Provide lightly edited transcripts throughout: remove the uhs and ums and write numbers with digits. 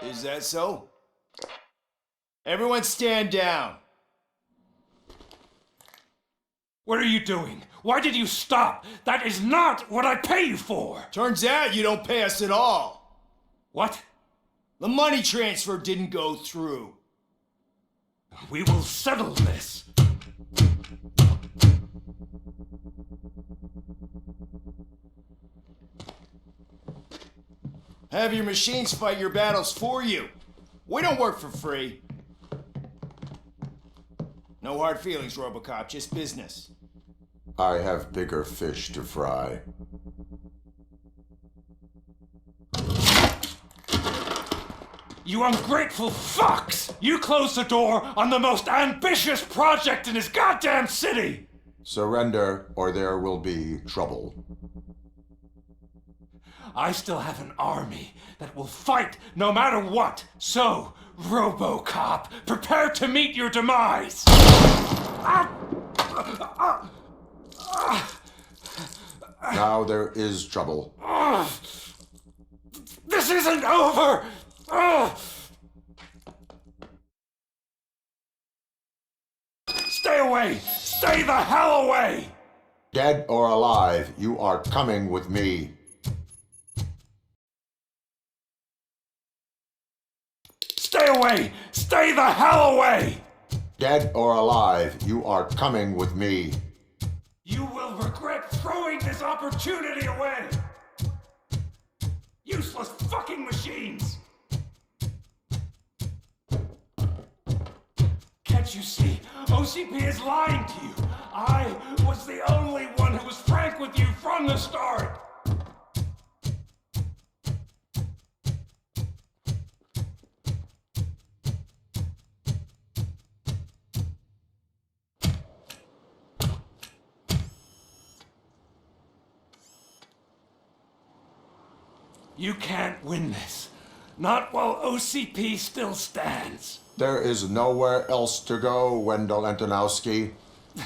Is that so? Everyone stand down. What are you doing? Why did you stop? That is not what I pay you for! Turns out you don't pay us at all. What? The money transfer didn't go through. We will settle this. Have your machines fight your battles for you. We don't work for free. No hard feelings, Robocop, just business. I have bigger fish to fry. You ungrateful fucks! You closed the door on the most ambitious project in this goddamn city! Surrender, or there will be trouble. I still have an army that will fight no matter what. So, Robocop, prepare to meet your demise! Now there is trouble. This isn't over! Stay away! Stay the hell away! Dead or alive, you are coming with me. Stay away! Stay the hell away! Dead or alive, you are coming with me. You will regret throwing this opportunity away! Useless fucking machines! Can't you see? OCP is lying to you! I was the only one who was frank with you from the start! You can't win this. Not while OCP still stands. There is nowhere else to go, Wendell Antonowski.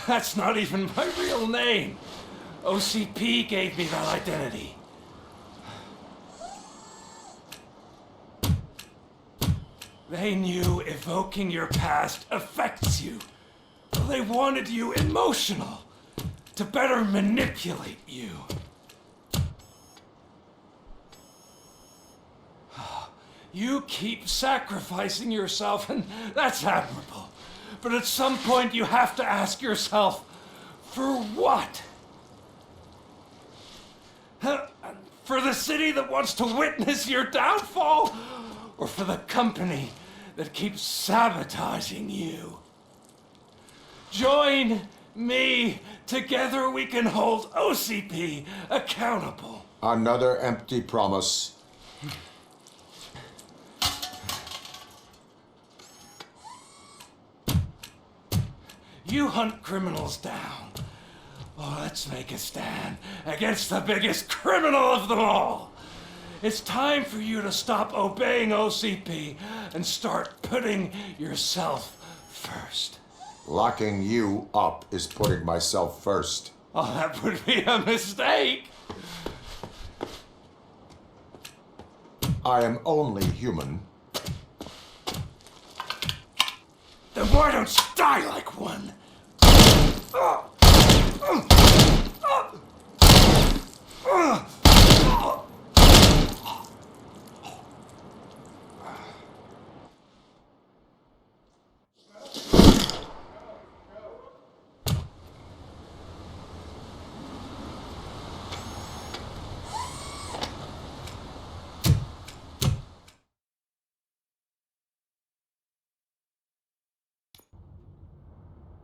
That's not even my real name. OCP gave me that identity. They knew evoking your past affects you. They wanted you emotional, to better manipulate you. You keep sacrificing yourself, and that's admirable. But at some point you have to ask yourself, for what? For the city that wants to witness your downfall? Or for the company that keeps sabotaging you? Join me. Together we can hold OCP accountable. Another empty promise. You hunt criminals down. Oh, let's make a stand against the biggest criminal of them all. It's time for you to stop obeying OCP and start putting yourself first. Locking you up is putting myself first. Oh, that would be a mistake. I am only human. Then why don't you die like one?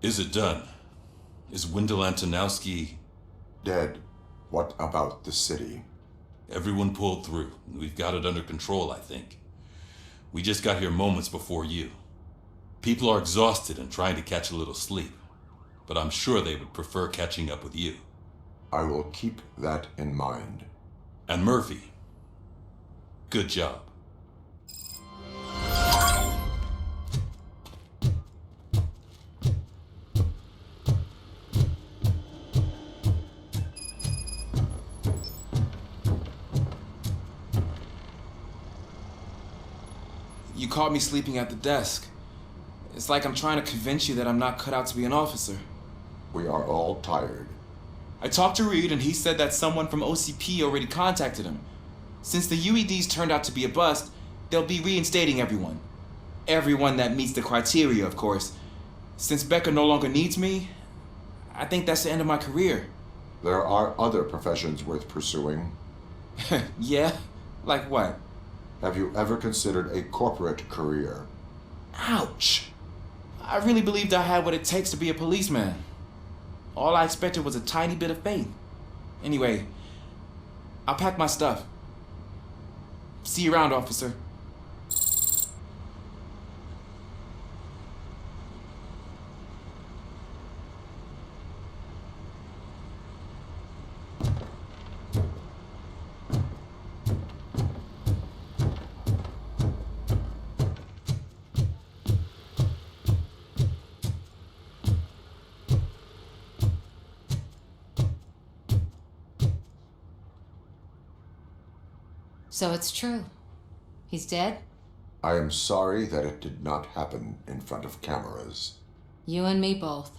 Is it done? Is Wendell Antonowski... Dead. What about the city? Everyone pulled through. We've got it under control, I think. We just got here moments before you. People are exhausted and trying to catch a little sleep, but I'm sure they would prefer catching up with you. I will keep that in mind. And Murphy, good job. you caught me sleeping at the desk. It's like I'm trying to convince you that I'm not cut out to be an officer. We are all tired. I talked to Reed and he said that someone from OCP already contacted him. Since the UEDs turned out to be a bust, they'll be reinstating everyone. Everyone that meets the criteria, of course. Since Becca no longer needs me, I think that's the end of my career. There are other professions worth pursuing. Yeah? Like what? Have you ever considered a corporate career? Ouch! I really believed I had what it takes to be a policeman. All I expected was a tiny bit of faith. Anyway, I'll pack my stuff. See you around, officer. So it's true. He's dead? I am sorry that it did not happen in front of cameras. You and me both.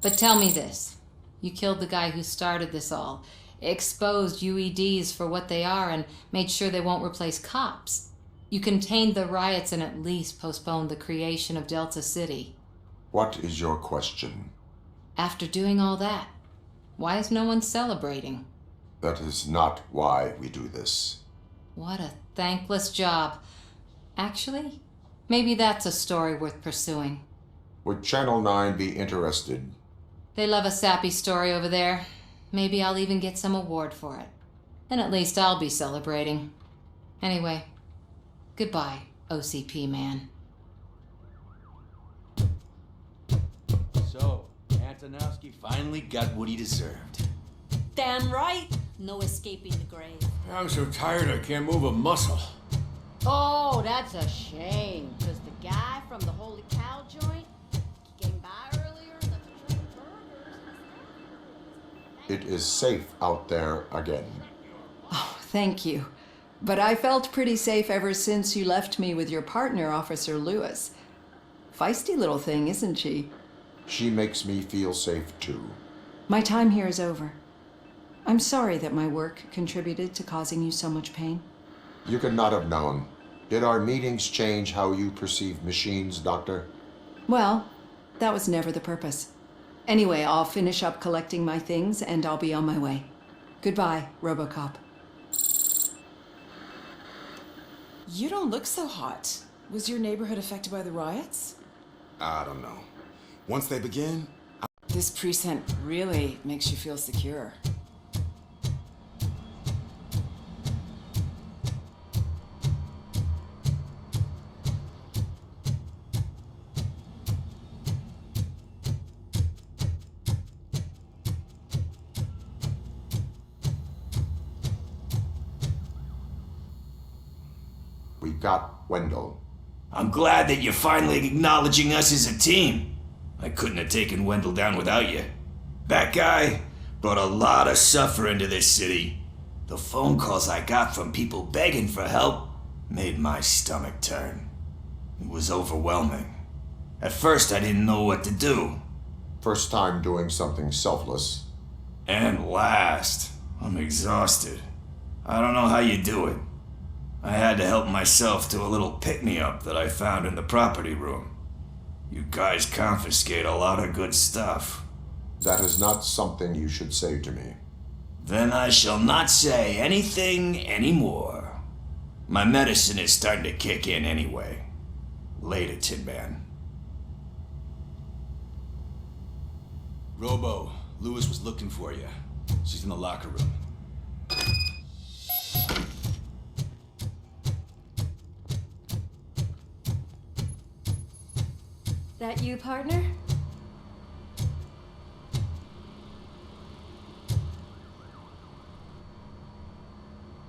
But tell me this. You killed the guy who started this all, exposed UEDs for what they are, and made sure they won't replace cops. You contained the riots and at least postponed the creation of Delta City. What is your question? After doing all that, why is no one celebrating? That is not why we do this. What a thankless job. Actually, maybe that's a story worth pursuing. Would Channel 9 be interested? They love a sappy story over there. Maybe I'll even get some award for it. And at least I'll be celebrating. Anyway, goodbye, OCP man. So, Antonowski finally got what he deserved. Damn right. No escaping the grave. I'm so tired I can't move a muscle. Oh, that's a shame. Because the guy from the Holy Cow joint came by earlier and the chicken burgers. It is safe out there again. Oh, thank you. But I felt pretty safe ever since you left me with your partner, Officer Lewis. Feisty little thing, isn't she? She makes me feel safe too. My time here is over. I'm sorry that my work contributed to causing you so much pain. You could not have known. Did our meetings change how you perceive machines, Doctor? Well, that was never the purpose. Anyway, I'll finish up collecting my things and I'll be on my way. Goodbye, Robocop. You don't look so hot. Was your neighborhood affected by the riots? I don't know. Once they begin, This precinct really makes you feel secure. We got Wendell. I'm glad that you're finally acknowledging us as a team. I couldn't have taken Wendell down without you. That guy brought a lot of suffering to this city. The phone calls I got from people begging for help made my stomach turn. It was overwhelming. At first I didn't know what to do. First time doing something selfless. And last, I'm exhausted. I don't know how you do it. I had to help myself to a little pick-me-up that I found in the property room. You guys confiscate a lot of good stuff. That is not something you should say to me. Then I shall not say anything anymore. My medicine is starting to kick in anyway. Later, Tin Man. Robo, Lewis was looking for you. She's in the locker room. That you, partner?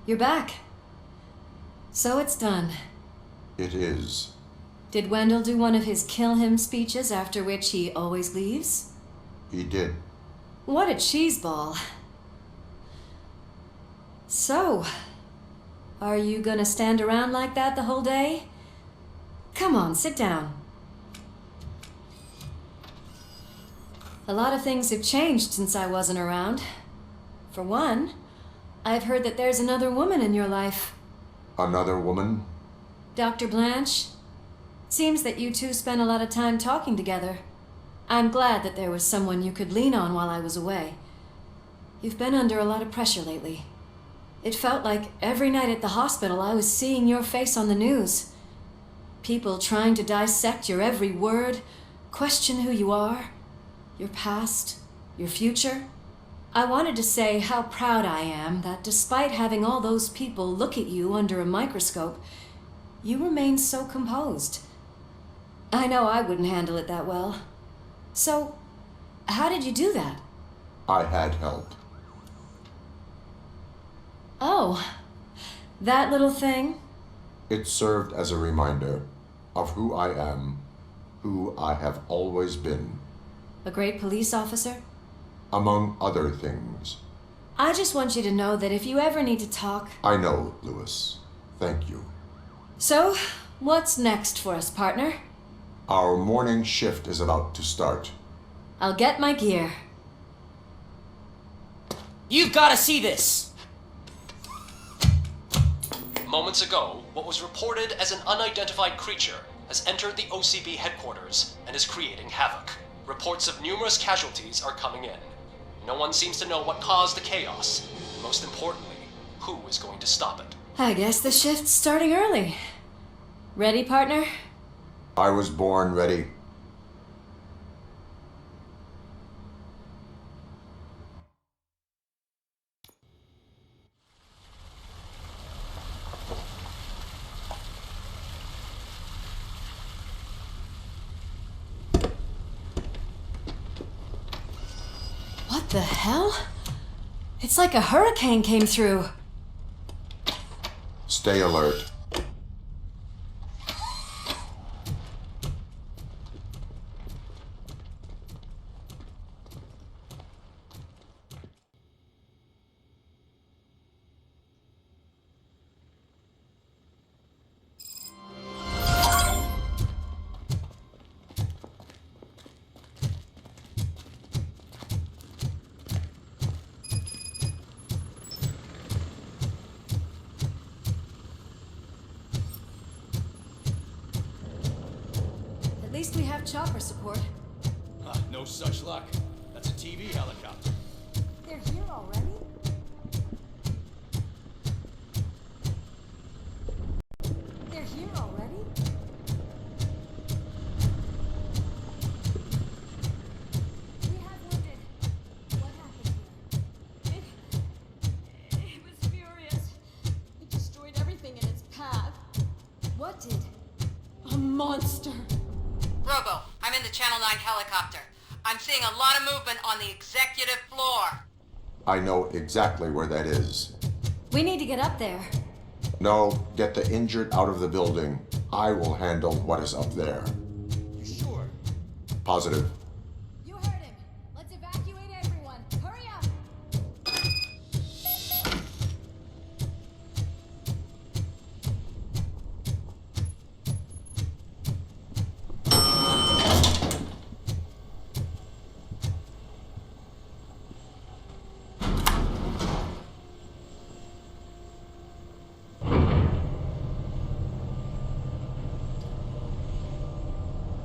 You're back. So it's done. It is. Did Wendell do one of his kill him speeches after which he always leaves? He did. What a cheeseball. So, are you gonna stand around like that the whole day? Come on, sit down. A lot of things have changed since I wasn't around. For one, I've heard that there's another woman in your life. Another woman? Dr. Blanche? Seems that you two spent a lot of time talking together. I'm glad that there was someone you could lean on while I was away. You've been under a lot of pressure lately. It felt like every night at the hospital I was seeing your face on the news. People trying to dissect your every word, question who you are, your past, your future. I wanted to say how proud I am that despite having all those people look at you under a microscope, you remain so composed. I know I wouldn't handle it that well. So, how did you do that? I had help. Oh, that little thing? It served as a reminder of who I am, who I have always been. A great police officer? Among other things. I just want you to know that if you ever need to talk... I know, Lewis. Thank you. So, what's next for us, partner? Our morning shift is about to start. I'll get my gear. You've got to see this! Moments ago, what was reported as an unidentified creature has entered the OCB headquarters and is creating havoc. Reports of numerous casualties are coming in. No one seems to know what caused the chaos, and most importantly, who is going to stop it. I guess the shift's starting early. Ready, partner? I was born ready. What the hell? It's like a hurricane came through. Stay alert. At least we have chopper support. No such luck. That's a TV helicopter. They're here already? They're here already? We have wounded. What happened here? It was furious. It destroyed everything in its path. What did? A monster. Robo, I'm in the Channel 9 helicopter. I'm seeing a lot of movement on the executive floor. I know exactly where that is. We need to get up there. No, get the injured out of the building. I will handle what is up there. You sure? Positive. You heard him. Let's evacuate everyone. Hurry up.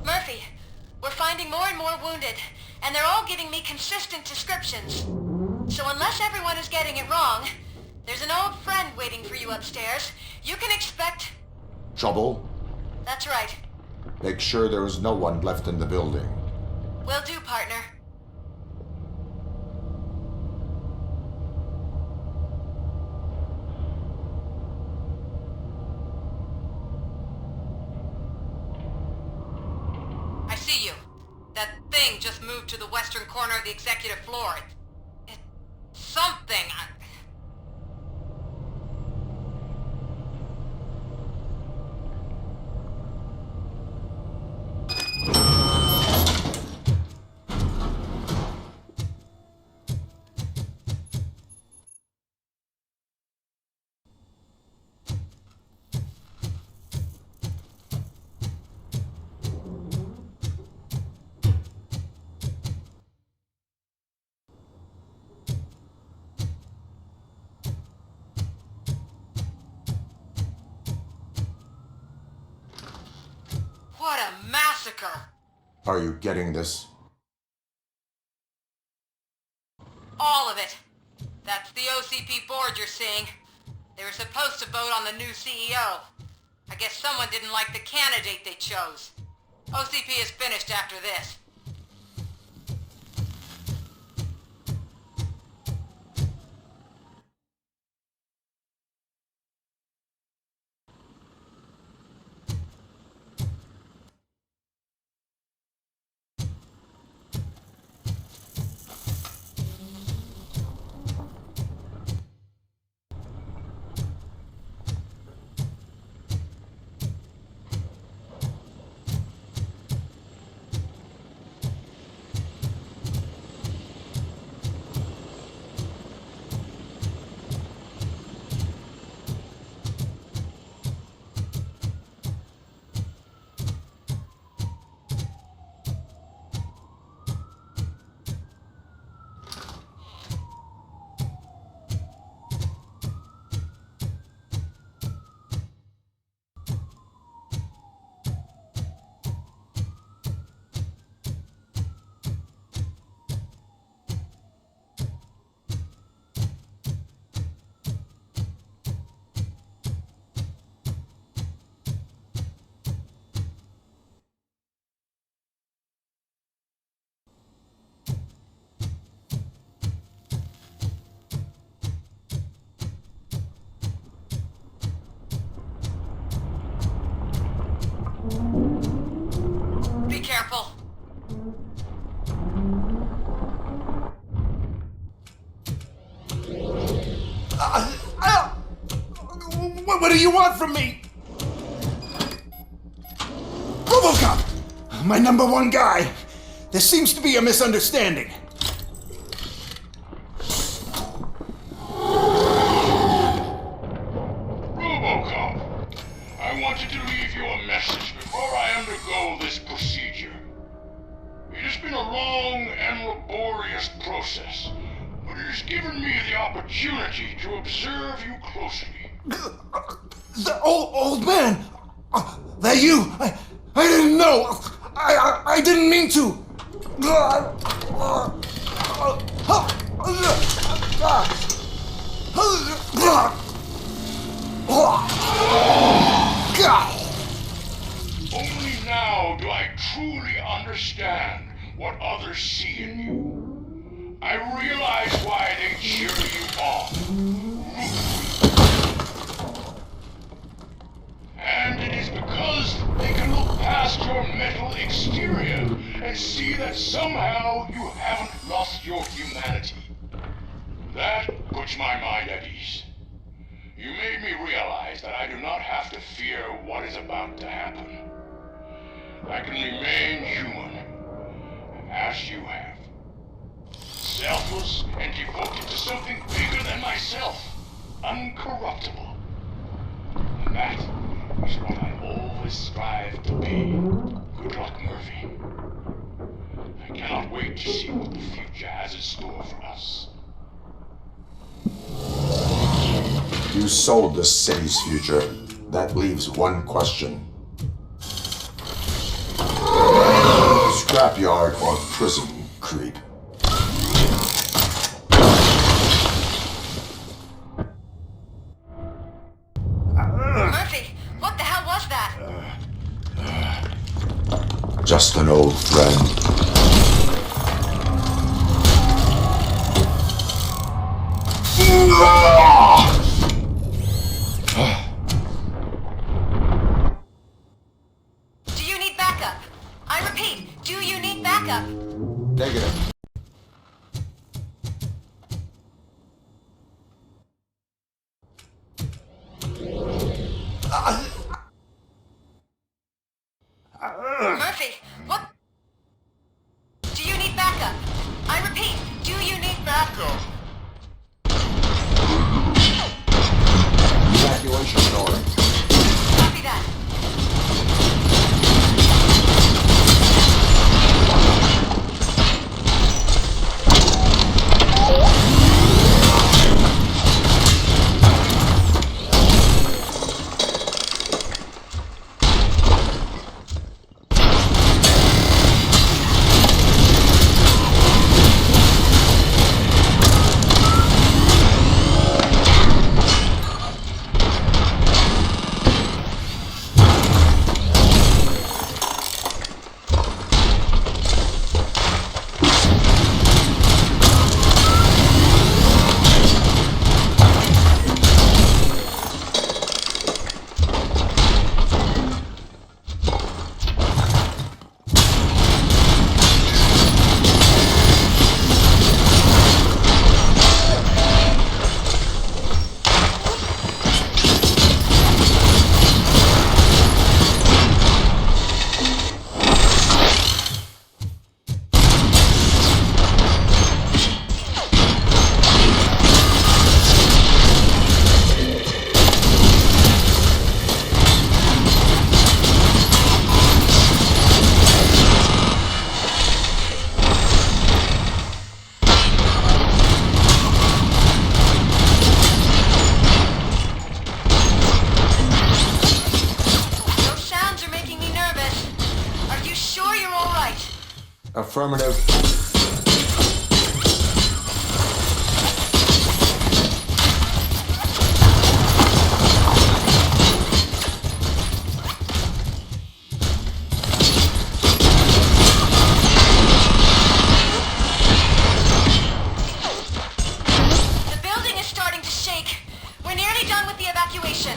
Murphy, we're finding more and more wounded, and they're all giving me consistent descriptions. So unless everyone is getting it wrong, there's an old friend waiting for you upstairs. You can expect... Trouble? That's right. Make sure there is no one left in the building. Will do, partner. I see you. That thing just moved to the western corner of the executive floor. It's something. massacre. Are you getting this? All of it. That's the OCP board you're seeing. They were supposed to vote on the new CEO. I guess someone didn't like the candidate they chose. OCP is finished after this. Be careful. What do you want from me? Robocop! My number one guy. There seems to be a misunderstanding. Robocop, I wanted to leave you a message before I undergo this procedure. It has been a long and laborious process, but it has given me the opportunity to observe you closely. The old man! That you! I didn't know! I didn't mean to! Only now do I truly understand what others see in you. I realize why they cheer you on. And it is because they can look past your metal exterior and see that somehow you haven't lost your humanity. That puts my mind at ease. You made me realize that I do not have to fear what is about to happen. I can remain human, as you have. Selfless and devoted to something bigger than myself. Uncorruptible. And that is what I always strive to be. Good luck, Murphy. I cannot wait to see what the future has in store for us. You sold the city's future. That leaves one question. Scrapyard or prison, creep? Murphy, what the hell was that? Just an old friend. Do you need backup? I repeat, do you need backup? Negative. Murphy, what? Affirmative. The building is starting to shake. We're nearly done with the evacuation.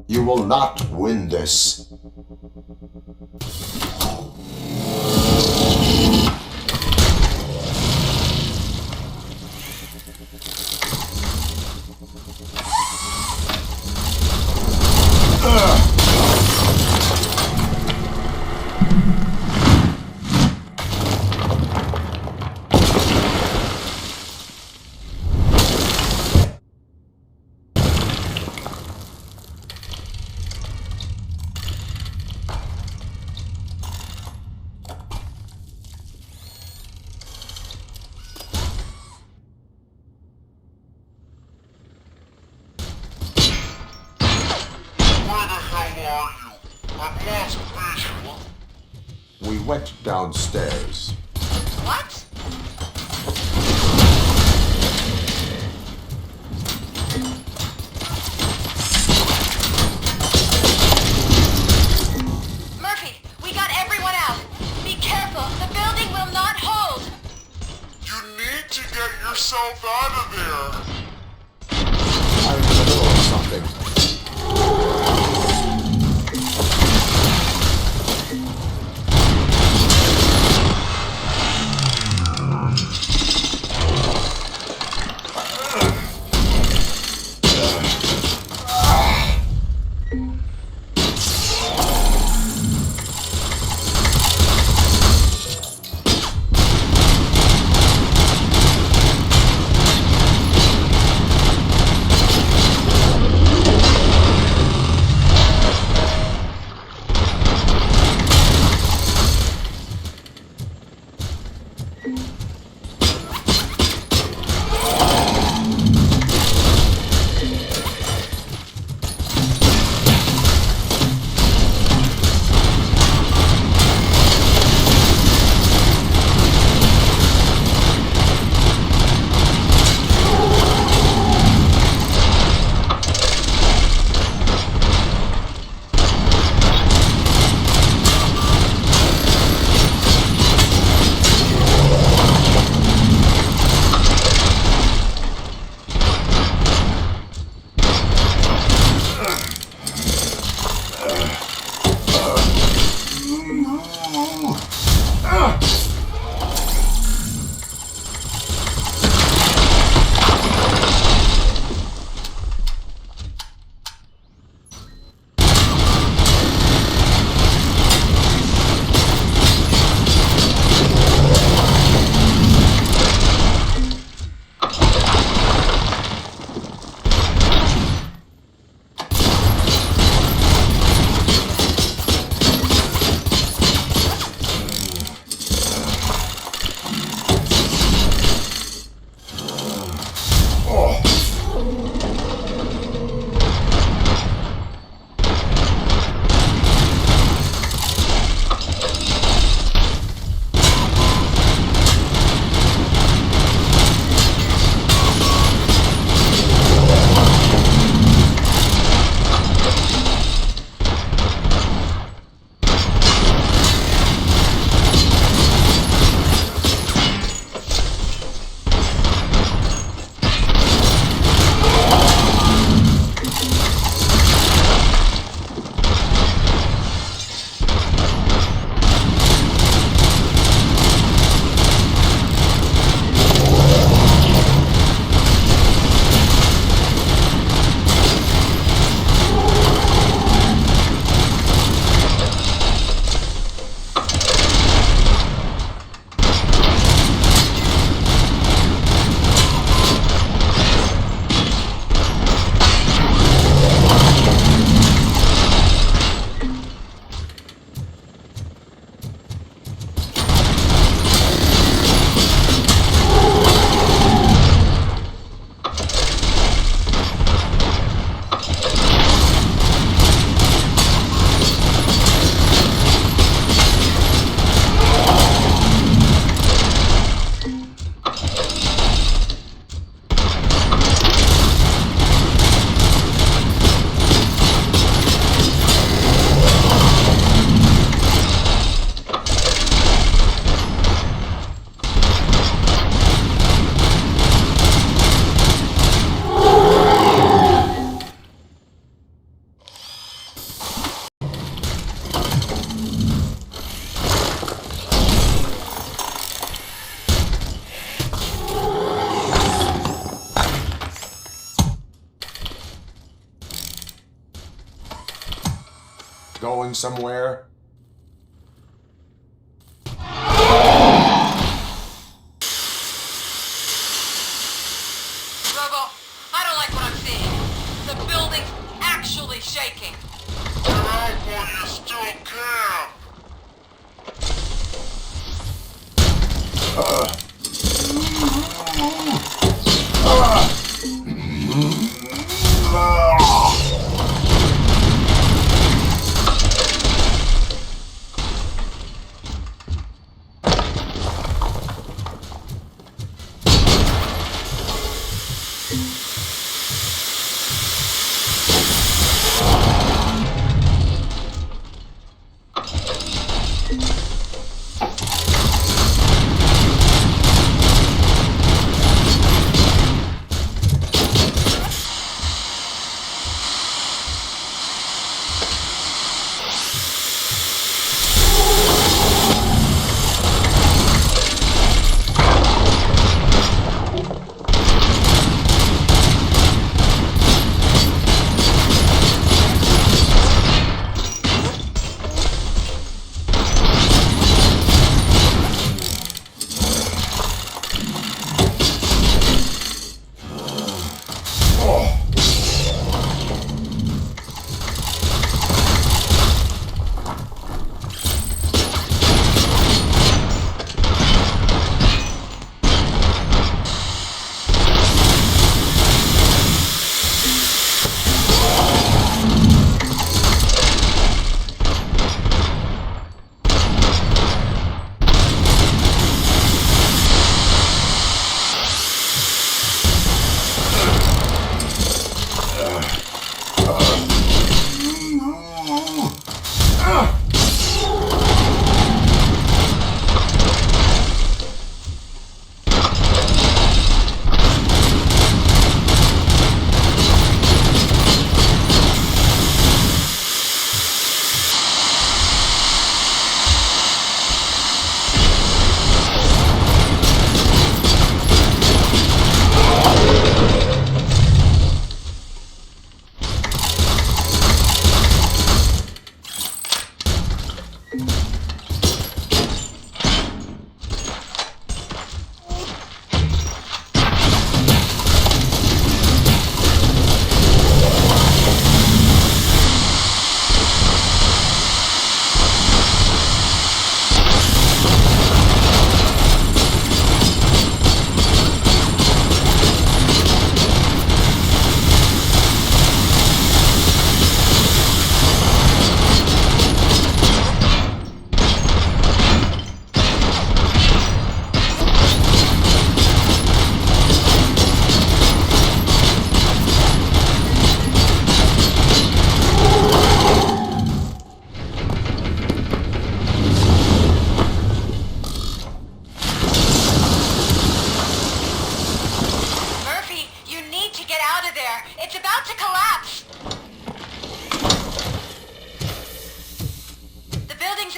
You will not win this. We went downstairs. What? Murphy, we got everyone out. Be careful. The building will not hold. You need to get yourself out of there. I'm in the middle of something. Going somewhere? Robo, I don't like what I'm seeing. The building's actually shaking. Alright, but you still care.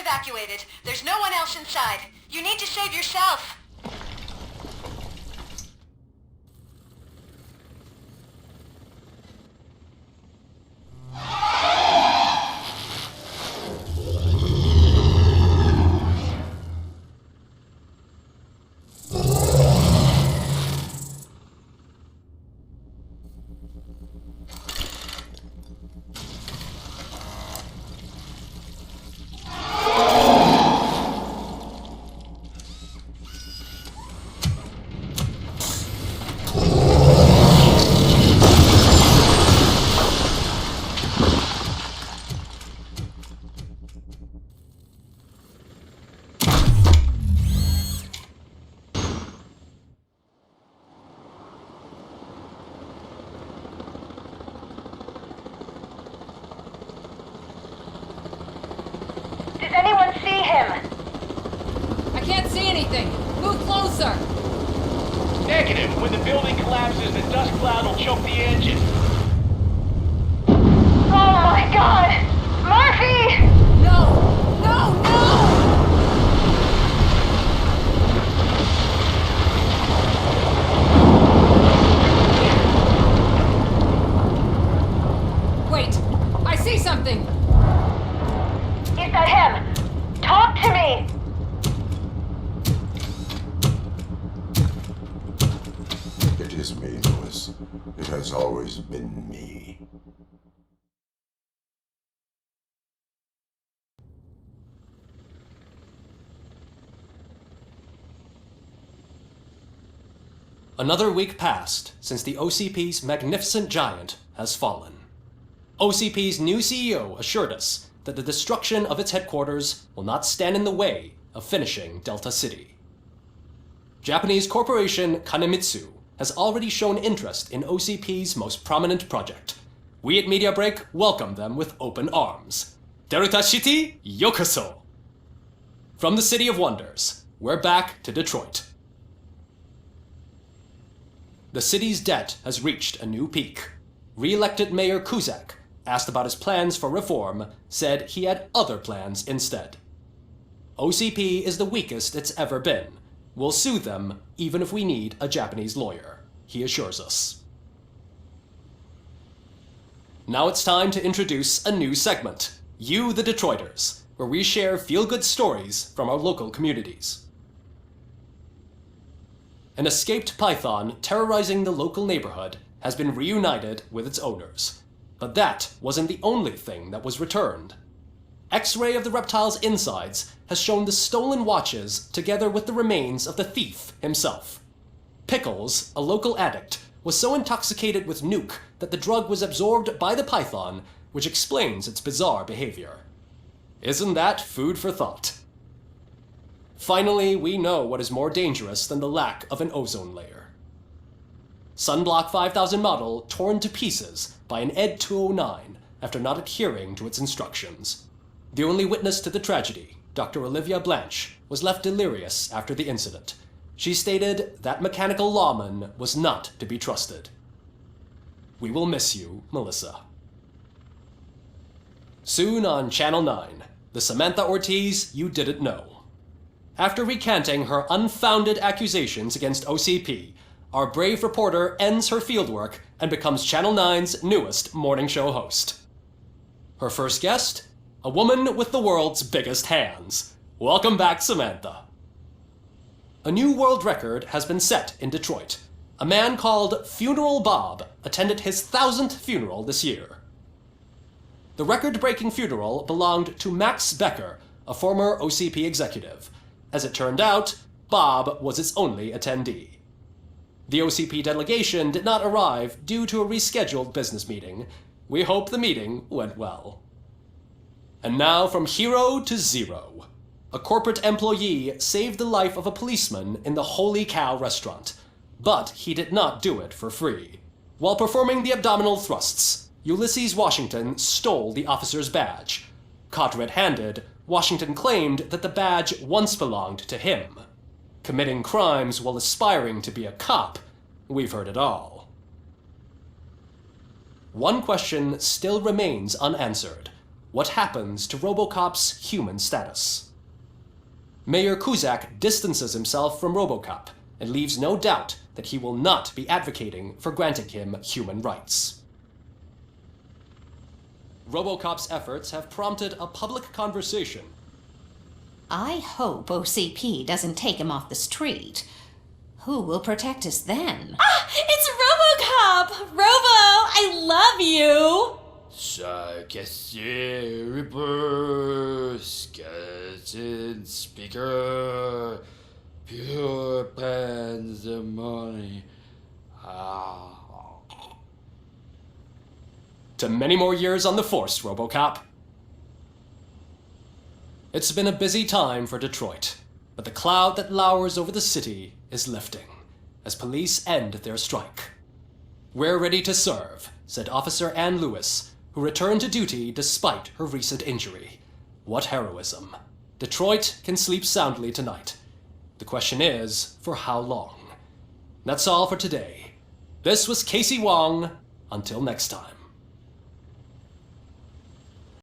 evacuated. There's no one else inside. You need to save yourself. Does anyone see him? I can't see anything. Move closer. Negative. When the building collapses, the dust cloud will choke the engine. Oh my god! Murphy! No! No! No! Wait! I see something! that him? Talk to me! It is me, Lewis. It has always been me. Another week passed since the OCP's magnificent giant has fallen. OCP's new CEO assured us that the destruction of its headquarters will not stand in the way of finishing Delta City. Japanese corporation Kanemitsu has already shown interest in OCP's most prominent project. We at Media Break welcome them with open arms. Delta City, yokoso! From the City of Wonders, we're back to Detroit. The city's debt has reached a new peak. Re-elected Mayor Cusack, asked about his plans for reform, said he had other plans instead. OCP is the weakest it's ever been. We'll sue them even if we need a Japanese lawyer, he assures us. Now it's time to introduce a new segment, You the Detroiters, where we share feel-good stories from our local communities. An escaped python terrorizing the local neighborhood has been reunited with its owners. But that wasn't the only thing that was returned. X-ray of the reptile's insides has shown the stolen watches together with the remains of the thief himself. Pickles, a local addict, was so intoxicated with nuke that the drug was absorbed by the python, which explains its bizarre behavior. Isn't that food for thought? Finally, we know what is more dangerous than the lack of an ozone layer. Sunblock 5000 model torn to pieces by an Ed 209 after not adhering to its instructions. The only witness to the tragedy, Dr. Olivia Blanche, was left delirious after the incident. She stated that mechanical lawman was not to be trusted. We will miss you, Melissa. Soon on Channel 9, the Samantha Ortiz you didn't know. After recanting her unfounded accusations against OCP, our brave reporter ends her fieldwork and becomes Channel 9's newest morning show host. Her first guest? A woman with the world's biggest hands. Welcome back, Samantha. A new world record has been set in Detroit. A man called Funeral Bob attended his 1000th funeral this year. The record-breaking funeral belonged to Max Becker, a former OCP executive. As it turned out, Bob was its only attendee. The OCP delegation did not arrive due to a rescheduled business meeting. We hope the meeting went well. And now from hero to zero. A corporate employee saved the life of a policeman in the Holy Cow restaurant, but he did not do it for free. While performing the abdominal thrusts, Ulysses Washington stole the officer's badge. Caught red-handed, Washington claimed that the badge once belonged to him. Committing crimes while aspiring to be a cop, we've heard it all. One question still remains unanswered. What happens to Robocop's human status? Mayor Cusack distances himself from Robocop and leaves no doubt that he will not be advocating for granting him human rights. Robocop's efforts have prompted a public conversation. I hope OCP doesn't take him off the street. Who will protect us then? Ah! It's Robocop! Robo, I love you! Caissier, Reaper, skeleton speaker, pure pandemonium. To many more years on the force, Robocop. It's been a busy time for Detroit, but the cloud that lowers over the city is lifting as police end their strike. We're ready to serve, said Officer Ann Lewis, who returned to duty despite her recent injury. What heroism. Detroit can sleep soundly tonight. The question is, for how long? That's all for today. This was Casey Wong. Until next time.